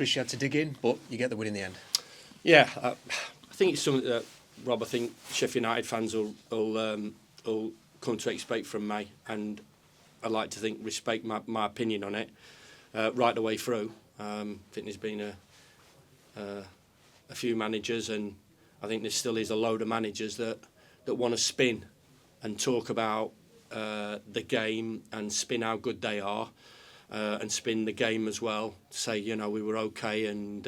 Chris, you had to dig in, but you get the win in the end. Yeah, I think it's something that, Rob, I think Sheffield United fans will come to expect from me, and I like to think respect my opinion on it right the way through. I think there's been a few managers, and I think there still is a load of managers that want to spin and talk about the game and spin how good they are, and spin the game as well. Say, we were okay and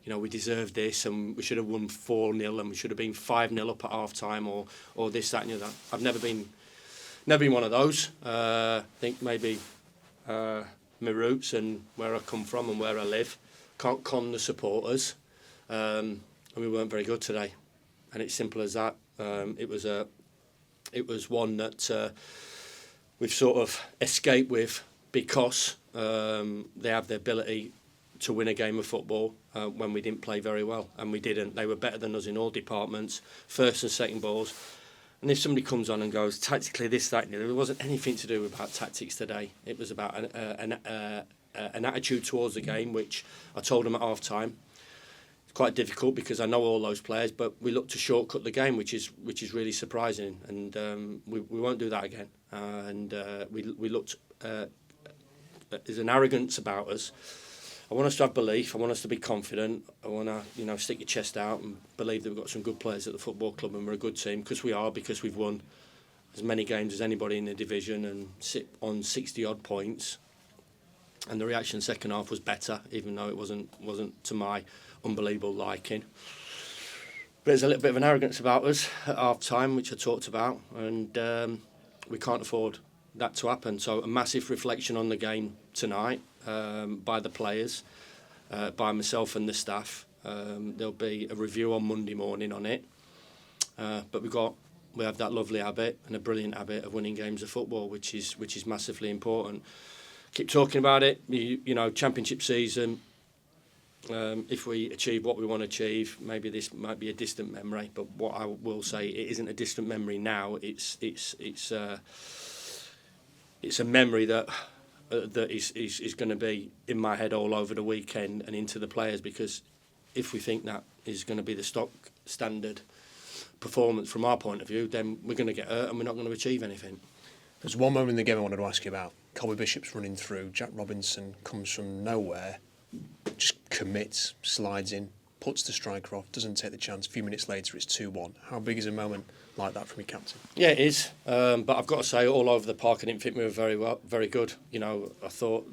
we deserved this and we should have won 4-0 and we should have been 5-0 up at half time or this, that and the other. I've never been one of those. I think maybe my roots and where I come from and where I live can't con the supporters, and we weren't very good today, and it's simple as that. It was one that we've sort of escaped with because they have the ability to win a game of football when we didn't play very well, and we didn't. They were better than us in all departments, first and second balls. And if somebody comes on and goes, tactically this, that, and the other, it wasn't anything to do about tactics today. It was about an attitude towards the game, which I told them at half time. It's quite difficult because I know all those players, but we looked to shortcut the game, which is really surprising, and we won't do that again. We looked. There's an arrogance about us. I want us to have belief. I want us to be confident. I want to, stick your chest out and believe that we've got some good players at the football club and we're a good team, because we are, because we've won as many games as anybody in the division and sit on 60-odd points. And the reaction second half was better, even though it wasn't to my unbelievable liking. But there's a little bit of an arrogance about us at half time, which I talked about, and we can't afford that to happen. So a massive reflection on the game tonight. By the players, by myself and the staff. There'll be a review on Monday morning on it. But we have that lovely habit and a brilliant habit of winning games of football, which is massively important. Keep talking about it. Championship season. If we achieve what we want to achieve, maybe this might be a distant memory. But what I will say, it isn't a distant memory now. It's a memory that is going to be in my head all over the weekend and into the players, because if we think that is going to be the stock standard performance from our point of view, then we're going to get hurt and we're not going to achieve anything. There's one moment in the game I wanted to ask you about. Colby Bishop's running through, Jack Robinson comes from nowhere, just commits, slides in, puts the striker off, doesn't take the chance. A few minutes later it's 2-1. How big is a moment like that from your captain? Yeah, it is. But I've got to say, all over the park, I didn't think we were very good. I thought,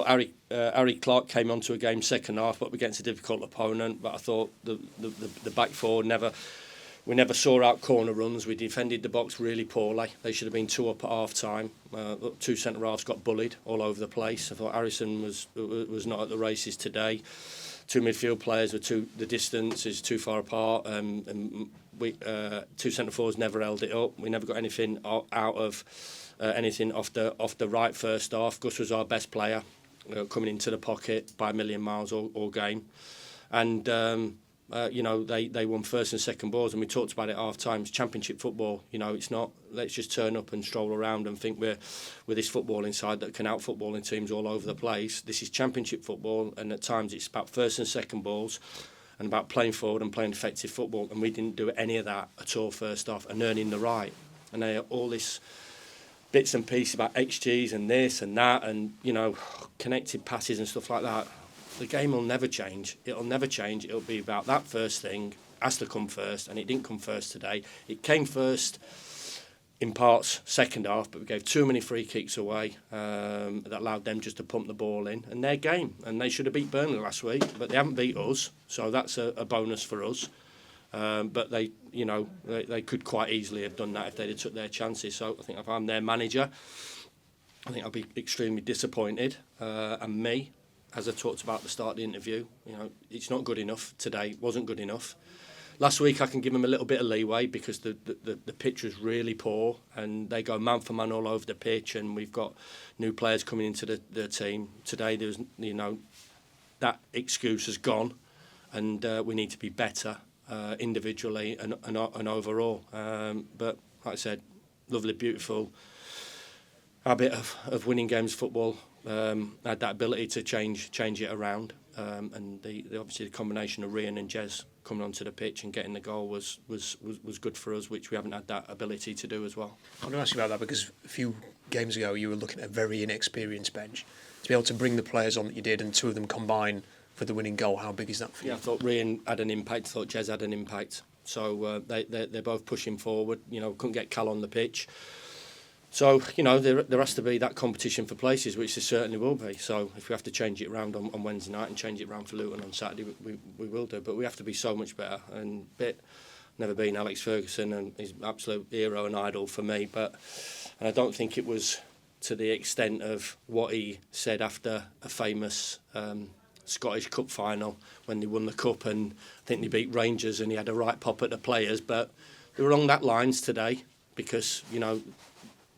Harry Clark came onto a game second half, but against a difficult opponent. But I thought the back four we never saw out corner runs. We defended the box really poorly. They should have been 2 up at half time. 2 centre halves got bullied all over the place. I thought Harrison was not at the races today. 2 midfield players the distance is too far apart, and we 2 centre forwards never held it up. We never got anything out of anything off the right first half. Gus was our best player, coming into the pocket by a million miles all game, and they won first and second balls, and we talked about it at half time. It's championship football. It's not let's just turn up and stroll around and think we're this footballing side that can out footballing teams all over the place. This is championship football, and at times it's about first and second balls and about playing forward and playing effective football, and we didn't do any of that at all first off, and earning the right. And they all this bits and pieces about XGs and this and that and connected passes and stuff like that. The game will never change. It'll never change. It'll be about that first thing. Has to come first, and it didn't come first today. It came first in parts second half, but we gave too many free kicks away that allowed them just to pump the ball in, and their game. And they should have beat Burnley last week, but they haven't beat us, so that's a bonus for us. But they could quite easily have done that if they'd have took their chances. So I think if I'm their manager, I think I'll be extremely disappointed. And me, as I talked about at the start of the interview, it's not good enough today. It wasn't good enough. Last week I can give them a little bit of leeway because the pitch was really poor and they go man for man all over the pitch, and we've got new players coming into the team. Today there's that excuse has gone, and we need to be better individually and overall. But like I said, lovely, beautiful habit of winning games of football had that ability to change it around. And obviously the combination of Ryan and Jez coming onto the pitch and getting the goal was good for us, which we haven't had that ability to do as well. I want to ask you about that because a few games ago you were looking at a very inexperienced bench. To be able to bring the players on that you did and two of them combine for the winning goal, how big is that for you? Yeah, I thought Ryan had an impact. I thought Jez had an impact. So they're both pushing forward. Couldn't get Cal on the pitch. So, there has to be that competition for places, which there certainly will be. So if we have to change it around on Wednesday night and change it around for Luton on Saturday, we will do. But we have to be so much better. And never been Alex Ferguson, and he's an absolute hero and idol for me. And I don't think it was to the extent of what he said after a famous Scottish Cup final when they won the Cup, and I think they beat Rangers and he had a right pop at the players. But they were along that lines today because,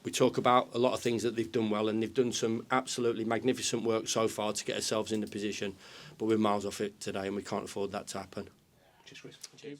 we talk about a lot of things that they've done well, and they've done some absolutely magnificent work so far to get ourselves in the position, but we're miles off it today and we can't afford that to happen. Cheers, Chris. Cheers.